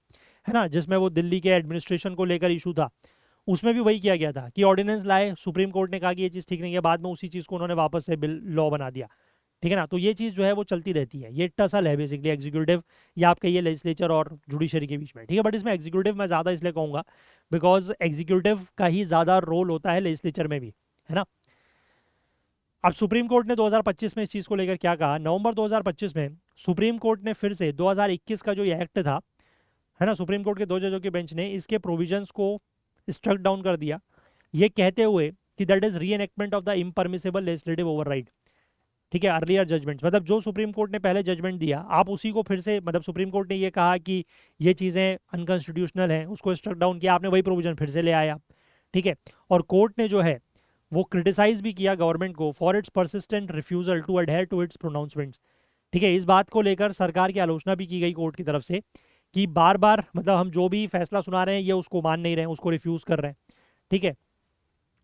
है ना, जिसमें वो दिल्ली के एडमिनिस्ट्रेशन को लेकर इशू था, उसमें भी वही किया गया था कि ऑर्डिनेंस लाए, सुप्रीम कोर्ट ने कहा कि ये चीज़ ठीक नहीं है, बाद में उसी चीज़ को उन्होंने वापस से बिल लॉ बना दिया। ठीक है ना, तो ये चीज़ जो है वो चलती रहती है, ये टसल है बेसिकली एग्जीक्यूटिव या आप कहिए लेजिस्लेचर और जुडिशरी के बीच में। ठीक है, बट इसमें एग्जीक्यूटिव मैं ज़्यादा इसलिए कहूँगा बिकॉज एग्जीक्यूटिव का ही ज़्यादा रोल होता है लेजिस्लेचर में भी, है ना। अब सुप्रीम कोर्ट ने 2025 में इस चीज़ को लेकर क्या कहा, नवंबर 2025 में सुप्रीम कोर्ट ने फिर से 2021 का जो ये एक्ट था, है ना, सुप्रीम कोर्ट के 2 जजों के बेंच ने इसके प्रोविजंस को स्ट्रक डाउन कर दिया, ये कहते हुए कि that is reenactment of the impermissible legislative override. ठीक है, अर्लियर जजमेंट, मतलब जो सुप्रीम कोर्ट ने पहले जजमेंट दिया आप उसी को फिर से, मतलब सुप्रीम कोर्ट ने ये कहा कि ये चीज़ें अनकॉन्स्टिट्यूशनल हैं, उसको स्ट्रक डाउन किया, आपने वही प्रोविजन फिर से ले आया। ठीक है, और कोर्ट ने जो है वो क्रिटिसाइज भी किया गवर्नमेंट को for its persistent refusal to adhere to its pronouncements. ठीक है, इस बात को लेकर सरकार की आलोचना भी की गई कोर्ट की तरफ से कि बार बार मतलब हम जो भी फैसला सुना रहे हैं ये उसको मान नहीं रहे हैं, उसको रिफ्यूज कर रहे हैं। ठीक है,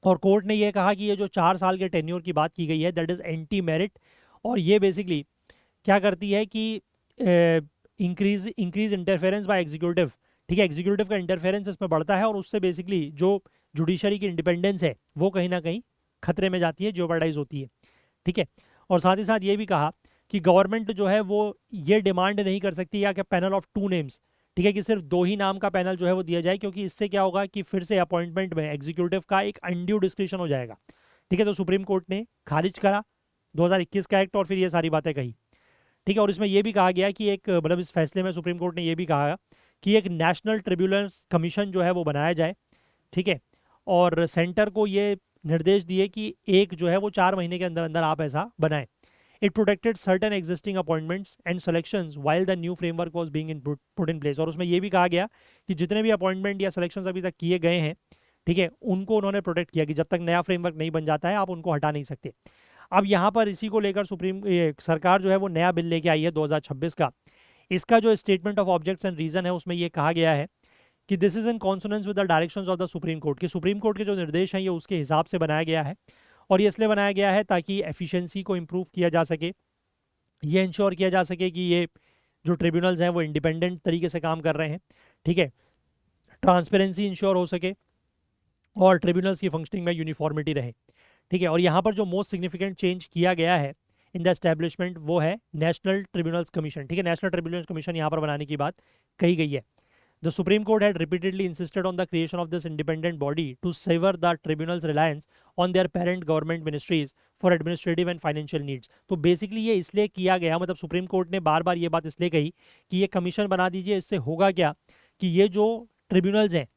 और कोर्ट ने ये कहा कि ये जो 4 साल के टेन्योर की बात की गई है दैट इज एंटी मेरिट, और ये बेसिकली क्या करती है कि इंक्रीज इंटरफेरेंस बाय एग्जीक्यूटिव। ठीक है, एग्जीक्यूटिव का इंटरफेरेंस इसमें बढ़ता है और उससे बेसिकली जो जुडिशरी की इंडिपेंडेंस है वो कहीं ना कहीं खतरे में जाती है, जोपर्डाइज होती है। ठीक है, और साथ ही साथ ये भी कहा कि गवर्नमेंट जो है वो ये डिमांड नहीं कर सकती या कि पैनल ऑफ 2 नेम्स, ठीक है, कि सिर्फ 2 ही नाम का पैनल जो है वो दिया जाए, क्योंकि इससे क्या होगा कि फिर से अपॉइंटमेंट में एग्जीक्यूटिव का एक अनड्यू डिस्क्रिप्शन हो जाएगा। ठीक है, तो सुप्रीम कोर्ट ने खारिज करा 2021 का एक्ट और फिर ये सारी बातें कही। ठीक है, और इसमें यह भी कहा गया कि एक मतलब इस फैसले में सुप्रीम कोर्ट ने यह भी कहा कि एक नेशनल ट्रिब्यूनल कमीशन जो है वो बनाया जाए। ठीक है, और सेंटर को ये निर्देश दिए कि एक जो है वो 4 महीने के अंदर अंदर आप ऐसा बनाएं। It protected certain existing appointments and selections while the new framework was being put in place, और उसमें यह भी कहा गया कि जितने भी अपॉइंटमेंट या सिलेक्शंस अभी तक किए गए हैं, ठीक है, उनको उन्होंने प्रोटेक्ट किया कि जब तक नया फ्रेमवर्क नहीं बन जाता है आप उनको हटा नहीं सकते। अब यहाँ पर इसी को लेकर सरकार जो है वो नया बिल लेके आई है 2026 का। इसका जो statement of objects and reason है उसमें ये कहा गया है कि this is in consonance with the directions of the supreme court, कि सुप्रीम कोर्ट के जो निर्देश हैं ये उसके हिसाब से बनाया गया है, और ये इसलिए बनाया गया है ताकि एफिशिएंसी को इम्प्रूव किया जा सके, ये इंश्योर किया जा सके कि ये जो ट्रिब्यूनल्स हैं वो इंडिपेंडेंट तरीके से काम कर रहे हैं। ठीक है, ट्रांसपेरेंसी इंश्योर हो सके और ट्रिब्यूनल्स की फंक्शनिंग में यूनिफॉर्मिटी रहे। ठीक है, और यहाँ पर जो मोस्ट सिग्निफिकेंट चेंज किया गया है इन द एस्टेब्लिशमेंट वो है नेशनल ट्रिब्यूनल्स कमीशन। ठीक है, नेशनल ट्रिब्यूनल्स कमीशन यहाँ पर बनाने की बात कही गई है। The Supreme Court had repeatedly insisted on the creation of this independent body to sever the tribunal's reliance on their parent government ministries for administrative and financial needs. तो बेसिकली ये इसलिए किया गया, मतलब सुप्रीम कोर्ट ने बार बार ये बात इसलिए कही कि ये कमीशन बना दीजिए, इससे होगा क्या कि ये जो ट्रिब्यूनल्स हैं,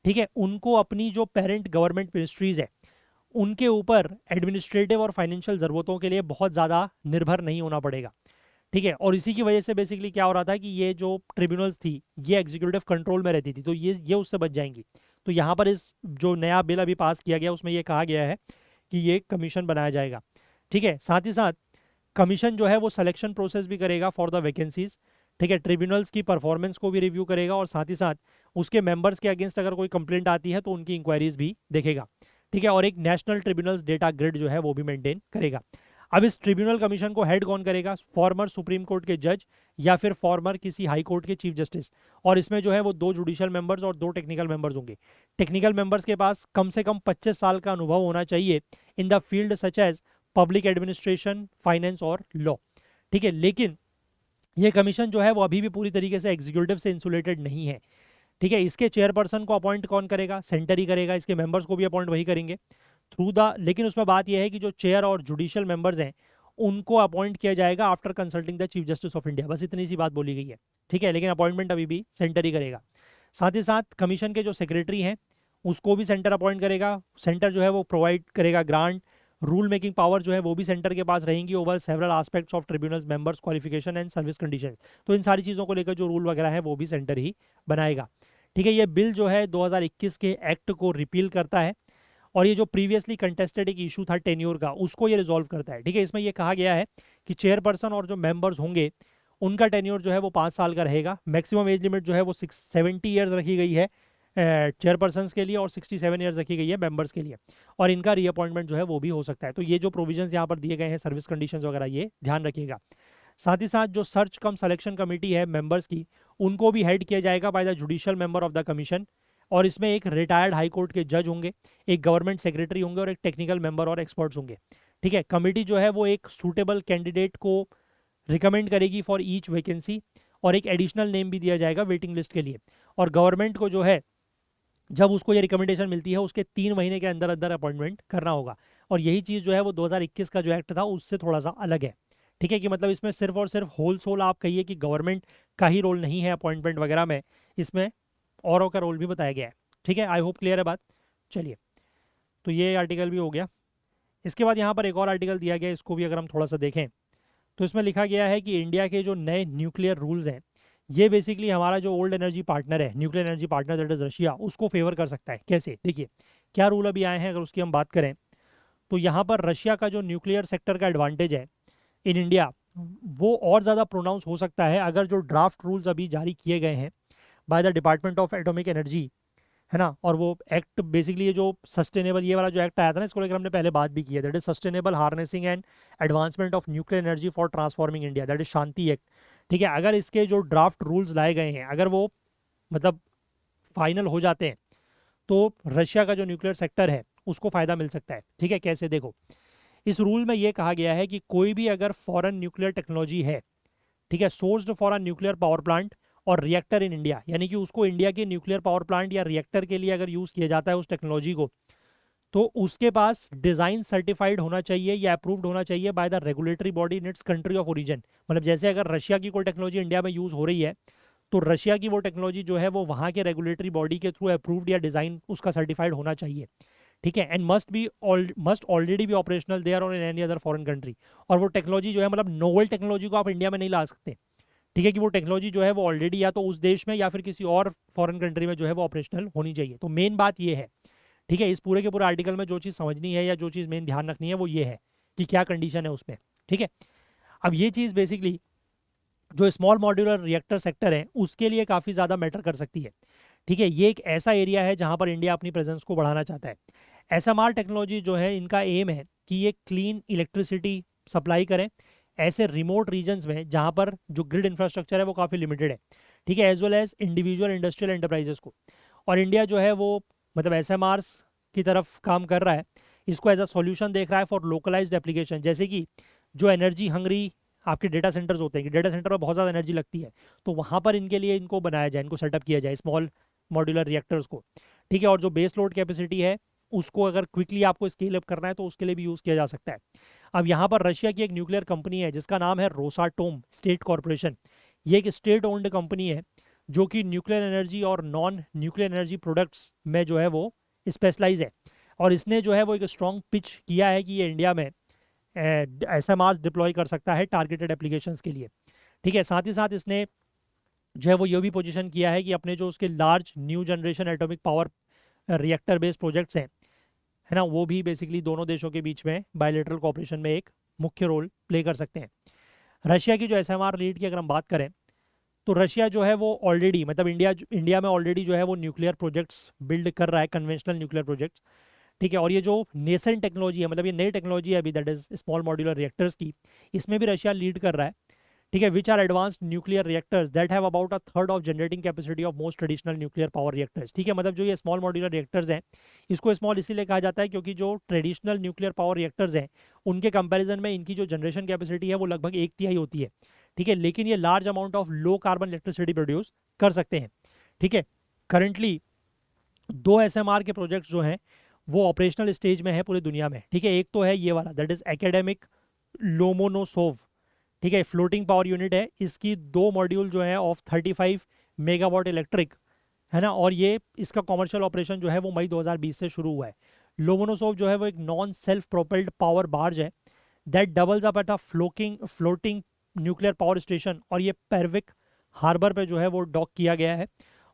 ठीक है, उनको अपनी जो पेरेंट गवर्नमेंट मिनिस्ट्रीज है उनके ऊपर एडमिनिस्ट्रेटिव और फाइनेंशियल ज़रूरतों के लिए बहुत ज़्यादा निर्भर नहीं होना पड़ेगा। ठीक है, और इसी की वजह से बेसिकली क्या हो रहा था कि ये जो ट्रिब्यूनल्स थी ये एग्जीक्यूटिव कंट्रोल में रहती थी, तो ये उससे बच जाएंगी। तो यहाँ पर इस जो नया बिल अभी पास किया गया उसमें ये कहा गया है कि ये कमीशन बनाया जाएगा। ठीक है, साथ ही साथ कमीशन जो है वो सिलेक्शन प्रोसेस भी करेगा फॉर द वैकेंसीज। ठीक है, ट्रिब्यूनल्स की परफॉर्मेंस को भी रिव्यू करेगा और साथ ही साथ उसके मेंबर्स के अगेंस्ट अगर कोई कंप्लेंट आती है तो उनकी इंक्वायरीज भी देखेगा। ठीक है, और एक नेशनल ट्रिब्यूनल्स डेटा ग्रिड जो है वो भी मेंटेन करेगा। अब इस ट्रिब्यूनल कमीशन को हेड कौन करेगा? फॉर्मर सुप्रीम कोर्ट के जज या फिर फॉर्मर किसी हाई कोर्ट के चीफ जस्टिस। और इसमें जो है वो 2 जुडिशियल मेंबर्स और 2 टेक्निकल मेंबर्स होंगे। टेक्निकल मेंबर्स के पास कम से कम 25 साल का अनुभव होना चाहिए in the field such as public administration, finance और लॉ। ठीक है, लेकिन ये कमीशन जो है वो अभी भी पूरी तरीके से एग्जीक्यूटिव से इंसुलेटेड नहीं है। ठीक है, इसके चेयरपर्सन को अपॉइंट कौन करेगा? सेंटर ही करेगा। इसके मेंबर्स को भी अपॉइंट वही करेंगे थ्रू द, लेकिन उसमें बात यह है कि जो चेयर और जुडिशियल मेंबर्स हैं उनको अपॉइंट किया जाएगा after consulting the chief justice of India. बस इतनी सी बात बोली गई है। ठीक है, लेकिन अपॉइंटमेंट अभी भी सेंटर ही करेगा। साथ ही साथ कमीशन के जो सेक्रेटरी हैं उसको भी सेंटर अपॉइंट करेगा। सेंटर जो है वो प्रोवाइड करेगा ग्रांट। रूल मेकिंग पावर जो है वो भी सेंटर के पास रहेंगी over several aspects of tribunals members qualification and service condition. तो इन सारी चीज़ों को लेकर जो रूल वगैरह है वो भी सेंटर ही बनाएगा। ठीक है, ये बिल जो है 2021 के एक्ट को रिपील करता है और ये जो प्रीवियसली कंटेस्टेड एक इशू था टेन्योर का उसको ये रिजॉल्व करता है। ठीक है, इसमें ये कहा गया है कि चेयरपर्सन और जो मेंबर्स होंगे उनका टेन्योर जो है वो 5 साल का रहेगा। मैक्सिमम एज लिमिट जो है वो 70 ईयर्स रखी गई है चेयरपर्सन के लिए और 67 ईयर्स रखी गई है मेंबर्स के लिए। और इनका रीअपॉइंटमेंट जो है वो भी हो सकता है। तो ये जो प्रोविजंस यहाँ पर दिए गए हैं सर्विस कंडीशंस वगैरह ये ध्यान रखिएगा। साथ ही साथ जो सर्च कम सिलेक्शन कमेटी है मेंबर्स की उनको भी हेड किया जाएगा by the judicial member of the commission. और इसमें एक रिटायर्ड हाई कोर्ट के जज होंगे, एक गवर्नमेंट सेक्रेटरी होंगे और एक टेक्निकल मेंबर और एक्सपर्ट्स होंगे। ठीक है, कमेटी जो है वो एक सूटेबल कैंडिडेट को रिकमेंड करेगी फॉर ईच वैकेंसी और एक एडिशनल नेम भी दिया जाएगा वेटिंग लिस्ट के लिए। और गवर्नमेंट को जो है जब उसको ये रिकमेंडेशन मिलती है उसके 3 महीने के अंदर अंदर अपॉइंटमेंट करना होगा। और यही चीज़ जो है वो 2021 का जो एक्ट था उससे थोड़ा सा अलग है। ठीक है, कि मतलब इसमें सिर्फ और सिर्फ होल सोल आप कहिए कि गवर्नमेंट का ही रोल नहीं है अपॉइंटमेंट वगैरह में, इसमें औरों का रोल भी बताया गया है। ठीक है, आई होप क्लियर है बात। चलिए, तो ये आर्टिकल भी हो गया। इसके बाद यहाँ पर एक और आर्टिकल दिया गया, इसको भी अगर हम थोड़ा सा देखें तो इसमें लिखा गया है कि इंडिया के जो नए न्यूक्लियर रूल्स हैं ये बेसिकली हमारा जो ओल्ड एनर्जी पार्टनर है, nuclear energy partner that is Russia, उसको फेवर कर सकता है। कैसे? देखिए क्या रूल अभी आए हैं अगर उसकी हम बात करें तो यहाँ पर रशिया का जो न्यूक्लियर सेक्टर का एडवांटेज है इन इंडिया वो और ज़्यादा प्रोनाउंस हो सकता है अगर जो ड्राफ्ट रूल्स अभी जारी किए गए हैं by the department of atomic energy, है ना। और वो एक्ट बेसिकली ये जो सस्टेनेबल ये वाला जो एक्ट आया था ना इसको लेकर हमने पहले बात भी की है, that is sustainable harnessing and advancement of nuclear energy for transforming India, that is Shanti act. ठीक है, अगर इसके जो ड्राफ्ट रूल्स लाए गए हैं अगर वो मतलब फाइनल हो जाते हैं तो रशिया का जो न्यूक्लियर सेक्टर है उसको फायदा मिल सकता है। ठीक है, कैसे? देखो, इस रूल में ये कहा गया है कि कोई भी अगर फॉरेन न्यूक्लियर टेक्नोलॉजी है, ठीक है, sourced for a nuclear power plant और रिएक्टर इन इंडिया, यानी कि उसको इंडिया के न्यूक्लियर पावर प्लांट या रिएक्टर के लिए अगर यूज़ किया जाता है उस टेक्नोलॉजी को, तो उसके पास डिज़ाइन सर्टिफाइड होना चाहिए या अप्रूव्ड होना चाहिए by the regulatory body in its country of origin. मतलब जैसे अगर रशिया की कोई टेक्नोलॉजी इंडिया में यूज़ हो रही है तो रशिया की वो टेक्नोलॉजी जो है वो वहाँ के रेगुलेटरी बॉडी के थ्रू अप्रूव्ड या डिज़ाइन उसका सर्टिफाइड होना चाहिए। ठीक है, एंड मस्ट ऑलरेडी भी ऑपरेशनल देयर और in any other foreign country. और वो टेक्नोलॉजी जो है मतलब नोवल टेक्नोलॉजी को आप इंडिया में नहीं ला सकते। ठीक है, कि वो टेक्नोलॉजी जो है वो ऑलरेडी या तो उस देश में या फिर किसी और फॉरेन कंट्री में जो है वो ऑपरेशनल होनी चाहिए। तो मेन बात ये है। ठीक है, इस पूरे के पूरे आर्टिकल में जो चीज़ समझनी है या जो चीज़ मेन ध्यान रखनी है वो ये है कि क्या कंडीशन है उसमें। ठीक है, अब ये चीज़ बेसिकली जो स्मॉल मॉड्यूलर रिएक्टर सेक्टर है उसके लिए काफ़ी ज़्यादा मैटर कर सकती है। ठीक है, ये एक ऐसा एरिया है जहाँ पर इंडिया अपनी प्रेजेंस को बढ़ाना चाहता है। एसएमआर टेक्नोलॉजी जो है इनका एम है कि ये क्लीन इलेक्ट्रिसिटी सप्लाई करें ऐसे रिमोट रीजन्स में जहाँ पर जो ग्रिड इंफ्रास्ट्रक्चर है वो काफ़ी लिमिटेड है। ठीक है, as well as individual industrial enterprises को। और इंडिया जो है वो मतलब एसएमआरस की तरफ काम कर रहा है, इसको एज अ सॉल्यूशन देख रहा है फॉर लोकलाइज्ड एप्लीकेशन। जैसे कि जो एनर्जी हंगरी आपके डेटा सेंटर्स होते हैं कि डेटा सेंटर में बहुत ज़्यादा एनर्जी लगती है, तो वहाँ पर इनके लिए इनको बनाया जाए, इनको सेटअप किया जाए स्मॉल मॉड्यूलर रिएक्टर्स को। ठीक है, और जो बेस लोड कैपेसिटी है उसको अगर क्विकली आपको स्केल अप करना है तो उसके लिए भी यूज़ किया जा सकता है। अब यहाँ पर रशिया की एक न्यूक्लियर कंपनी है जिसका नाम है रोसाटोम स्टेट कॉर्पोरेशन। ये एक स्टेट ओन्ड कंपनी है जो कि न्यूक्लियर एनर्जी और नॉन न्यूक्लियर एनर्जी प्रोडक्ट्स में जो है वो स्पेशलाइज है। और इसने जो है वो एक स्ट्रॉन्ग पिच किया है कि ये इंडिया में SMR डिप्लॉय कर सकता है टारगेटेड एप्लीकेशंस के लिए। ठीक है, साथ ही साथ इसने जो है वो ये भी पोजीशन किया है कि अपने जो उसके large new generation atomic power reactor based projects हैं, है ना, वो भी बेसिकली दोनों देशों के बीच में बायलैटरल कोऑपरेशन में एक मुख्य रोल प्ले कर सकते हैं। रशिया की जो SMR लीड की अगर हम बात करें, तो रशिया जो है वो ऑलरेडी, मतलब इंडिया में ऑलरेडी जो है वो न्यूक्लियर प्रोजेक्ट्स बिल्ड कर रहा है, कन्वेंशनल न्यूक्लियर प्रोजेक्ट्स। ठीक है, और ये जो नेसेंट टेक्नोलॉजी है, मतलब ये नई टेक्नोलॉजी है अभी, that is small modular reactors की, इसमें भी रशिया लीड कर रहा है। ठीक है, which are advanced nuclear reactors that have about a third of generating capacity of most traditional nuclear power reactors. ठीक है, मतलब जो ये स्मॉल मॉड्यूलर रिएक्टर्स हैं, इसको स्मॉल इसीलिए कहा जाता है क्योंकि जो ट्रेडिशनल न्यूक्लियर पावर रिएक्टर्स हैं उनके कंपैरिजन में इनकी जो जनरेशन कैपेसिटी है वो लगभग 1/3 होती है। ठीक है, लेकिन ये large amount of low carbon electricity produce कर सकते हैं। ठीक है, करंटली 2 SMR के प्रोजेक्ट्स जो हैं वो ऑपरेशनल स्टेज में है पूरी दुनिया में। ठीक है, एक तो है ये वाला, दैट इज एकेडमिक लोमोनोसोव। ठीक है, फ्लोटिंग पावर यूनिट है, इसकी 2 मॉड्यूल जो है ऑफ 35 मेगावाट इलेक्ट्रिक, है ना, और ये इसका कॉमर्शियल ऑपरेशन जो है वो मई 2020 से शुरू हुआ है। लोमोनोसोव जो है वो एक non self propelled power barge है that doubles up at a floating nuclear power station, और ये पेरविक हार्बर पे जो है वो डॉक किया गया है।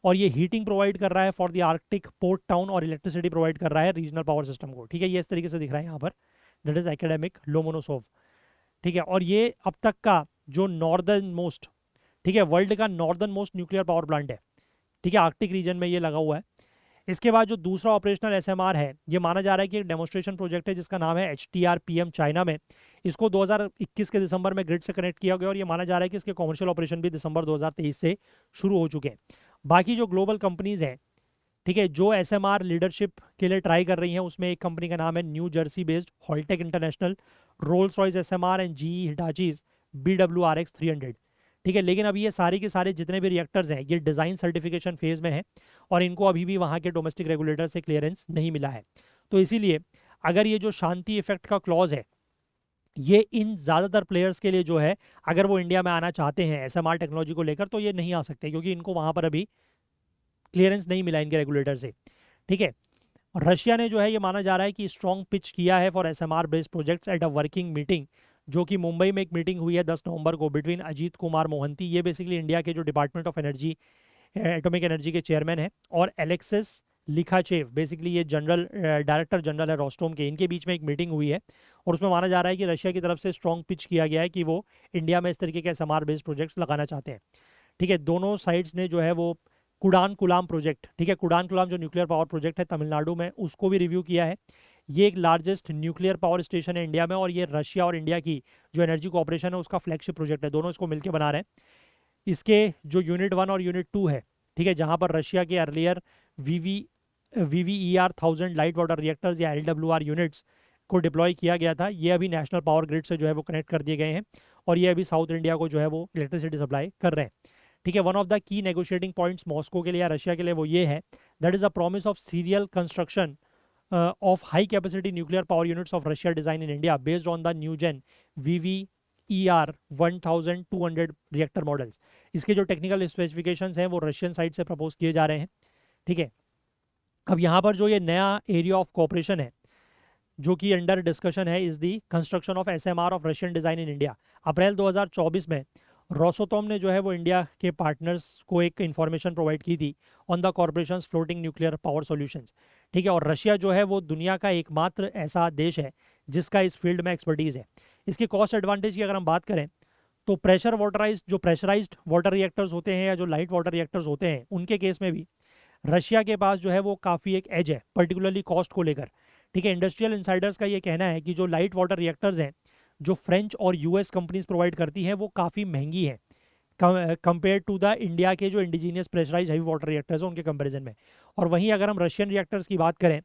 और ये हीटिंग प्रोवाइड कर रहा है for the Arctic port town, और इलेक्ट्रिसिटी प्रोवाइड कर रहा है रीजनल पावर सिस्टम को। ठीक है, ये इस तरीके से दिख रहा है यहाँ पर, दैट इज एकेडमिक लोमोनोसोव। ठीक है, और ये अब तक का जो नॉर्दर्न मोस्ट, ठीक है, वर्ल्ड का northern most nuclear power plant है। ठीक है, आर्कटिक रीजन में ये लगा हुआ है। इसके बाद जो दूसरा ऑपरेशनल SMR है, ये माना जा रहा है कि एक डेमोस्ट्रेशन प्रोजेक्ट है जिसका नाम है HTRPM चाइना में। इसको 2021 के दिसंबर में ग्रिड से कनेक्ट किया गया और ये माना जा रहा है कि इसके कॉमर्शियल ऑपरेशन भी दिसंबर 2023 से शुरू हो चुके हैं। बाकी जो ग्लोबल कंपनीज हैं, ठीक है, जो SMR लीडरशिप के लिए ट्राई कर रही हैं, उसमें एक कंपनी का नाम है New Jersey based Holtec International, Rolls Royce SMR and GE Hitachi's BWRX 300। ठीक है, लेकिन अभी ये सारे के सारे जितने भी रिएक्टर्स हैं ये डिज़ाइन सर्टिफिकेशन फेज में हैं और इनको अभी भी वहाँ के डोमेस्टिक रेगुलेटर से क्लियरेंस नहीं मिला है। तो इसीलिए अगर ये जो शांति इफेक्ट का क्लॉज है, ये इन ज़्यादातर प्लेयर्स के लिए जो है, अगर वो इंडिया में आना चाहते हैं SMR टेक्नोलॉजी को लेकर, तो ये नहीं आ सकते क्योंकि इनको वहाँ पर अभी क्लियरेंस नहीं मिला इनके रेगुलेटर से। ठीक है, और रशिया ने जो है ये माना जा रहा है कि स्ट्रॉन्ग पिच किया है for SMR based projects at a working meeting, जो कि मुंबई में एक मीटिंग हुई है 10 नवंबर को बिटवीन अजीत कुमार मोहंती, ये बेसिकली इंडिया के जो department of energy atomic energy के चेयरमैन है, और एलेक्सिस लिखाचेव, बेसिकली ये जनरल डायरेक्टर जनरल है रोस्टोम के, इनके बीच में एक मीटिंग हुई है। और उसमें माना जा रहा है कि रशिया की तरफ से स्ट्रॉन्ग पिच किया गया है कि वो इंडिया में इस तरीके के SMR बेस्ड प्रोजेक्ट्स लगाना चाहते हैं। ठीक है, दोनों साइड्स ने जो है वो कुडान कुलाम प्रोजेक्ट, ठीक है, कुडान कुलाम जो न्यूक्लियर पावर प्रोजेक्ट है तमिलनाडु में, उसको भी रिव्यू किया है। ये एक लार्जेस्ट न्यूक्लियर पावर स्टेशन है इंडिया में, और ये रशिया और इंडिया की जो एनर्जी कोऑपरेशन है उसका फ्लैगशिप प्रोजेक्ट है, दोनों इसको मिलकर बना रहे हैं। इसके जो यूनिट 1 और यूनिट 2 है, ठीक है, जहाँ पर रशिया के earlier VVER 1000 light water reactors या LWR यूनिट्स को डिप्लॉय किया गया था, ये अभी नेशनल पावर ग्रिड से जो है वो कनेक्ट कर दिए गए हैं और ये अभी साउथ इंडिया को जो है वो इलेक्ट्रिसिटी सप्लाई कर रहे हैं। ठीक है, one of the key negotiating points Moscow के लिए या रशिया के लिए वो ये है, that is a promise of serial construction of high capacity nuclear power units of Russia design in India based on the new gen VVER 1200 reactor models। इसके जो टेक्निकल स्पेसिफिकेशंस हैं वो रशियन साइड से प्रपोज किए जा रहे हैं। ठीक है, अब यहाँ पर जो ये नया एरिया ऑफ कोऑपरेशन है जो कि अंडर डिस्कशन है, is the construction of SMR of Russian design in India. April 2024 में रोसोटोम ने जो है वो इंडिया के पार्टनर्स को एक इन्फॉर्मेशन प्रोवाइड की थी on the corporations floating nuclear power solutions. ठीक है, और रशिया जो है वो दुनिया का एकमात्र ऐसा देश है जिसका इस फील्ड में एक्सपर्टीज है। इसकी कॉस्ट एडवांटेज की अगर हम बात करें तो प्रेशराइज्ड वाटर रिएक्टर्स होते हैं या जो लाइट वाटर रिएक्टर्स होते हैं उनके केस में भी रशिया के पास जो है वो काफ़ी एक एज है, पर्टिकुलरली कॉस्ट को लेकर। ठीक है, इंडस्ट्रियल इंसाइडर्स का ये कहना है कि जो लाइट वाटर रिएक्टर्स हैं जो फ्रेंच और US कंपनीज प्रोवाइड करती हैं वो काफ़ी महंगी है कंपेयर टू द इंडिया के जो indigenous pressurised heavy water reactors हैं उनके कंपैरिजन में। और वहीं अगर हम रशियन रिएक्टर्स की बात करें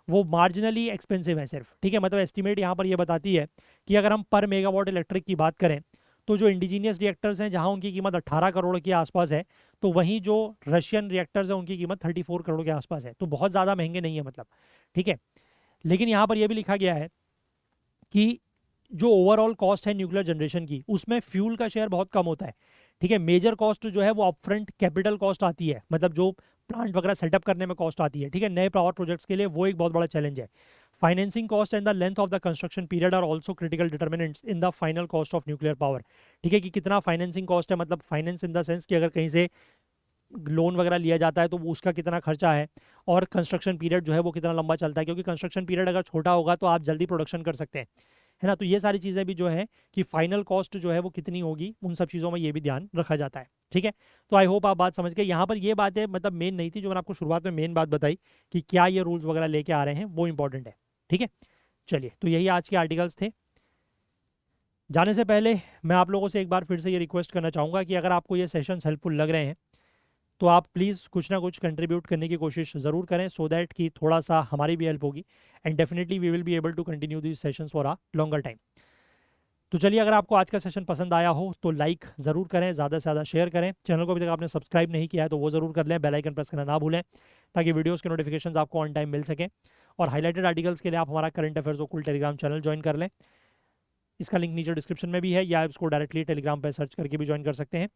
वो मार्जिनली एक्सपेंसिव है सिर्फ। ठीक है, मतलब एस्टिमेट यहाँ पर ये बताती है कि अगर हम पर मेगावाट इलेक्ट्रिक की बात करें तो जो इंडिजीनियस रिएक्टर्स हैं जहाँ उनकी कीमत 18 करोड़ के आसपास है, तो वहीं जो रशियन रिएक्टर्स हैं उनकी कीमत 34 करोड़ के आसपास है, तो बहुत ज़्यादा महंगे नहीं है मतलब। ठीक है, लेकिन यहाँ पर यह भी लिखा गया है कि जो ओवरऑल कॉस्ट है न्यूक्लियर जनरेशन की उसमें फ्यूल का शेयर बहुत कम होता है। ठीक है। मेजर कॉस्ट जो है वो अपफ्रंट कैपिटल कॉस्ट आती है, मतलब जो प्लांट वगैरह सेटअप करने में कॉस्ट आती है, ठीक है, नए पावर प्रोजेक्ट्स के लिए वो एक बहुत बड़ा चैलेंज है। Financing cost and the length of the construction period are also critical determinants in the final cost of nuclear power. ठीक है, कि कितना फाइनेंसिंग कॉस्ट है, मतलब फाइनेंस इन द सेंस कि अगर कहीं से लोन वगैरह लिया जाता है तो वो उसका कितना खर्चा है, और कंस्ट्रक्शन पीरियड जो है वो कितना लंबा चलता है, क्योंकि कंस्ट्रक्शन पीरियड अगर छोटा होगा तो आप जल्दी प्रोडक्शन कर सकते हैं, है ना। तो ये सारी चीज़ें भी जो है कि फाइनल कॉस्ट जो है वो कितनी होगी, उन सब चीज़ों में ये भी ध्यान रखा जाता है, ठीक है। तो आई होप आप बात समझ गए। यहाँ पर ये बातें मतलब मेन नहीं थी, जो मैंने आपको शुरुआत में मेन बात बताई कि क्या ये रूल्स वगैरह लेके आ रहे हैं, वो इंपॉर्टेंट है, ठीक है। चलिए, तो यही आज के आर्टिकल्स थे। जाने से पहले मैं आप लोगों से एक बार फिर से ये रिक्वेस्ट करना चाहूँगा कि अगर आपको ये सेशंस हेल्पफुल लग रहे हैं तो आप प्लीज़ कुछ ना कुछ कंट्रीब्यूट करने की कोशिश ज़रूर करें, सो दैट कि थोड़ा सा हमारी भी हेल्प होगी, and definitely we will be able to continue this sessions for a longer time. तो चलिए, अगर आपको आज का सेशन पसंद आया हो तो लाइक ज़रूर करें, ज़्यादा से ज़्यादा शेयर करें, चैनल को अभी तक आपने सब्सक्राइब नहीं किया है तो वो ज़रूर कर लें, बेल आइकन प्रेस करना ना भूलें, ताकि वीडियोस के नोटिफिकेशंस आपको ऑन टाइम मिल सकें। और हाईलाइटेड आर्टिकल्स के लिए आप हमारा current affairs Okul Telegram channel join कर लें, इसका लिंक नीचे डिस्क्रिप्शन में भी है, या आप इसको डायरेक्टली टेलीग्राम पर सर्च करके भी ज्वाइन कर सकते हैं।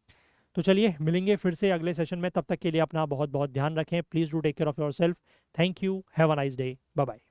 तो चलिए, मिलेंगे फिर से अगले सेशन में, तब तक के लिए अपना बहुत बहुत ध्यान रखें। Please do take care of yourself. Thank you, have a nice day, bye bye.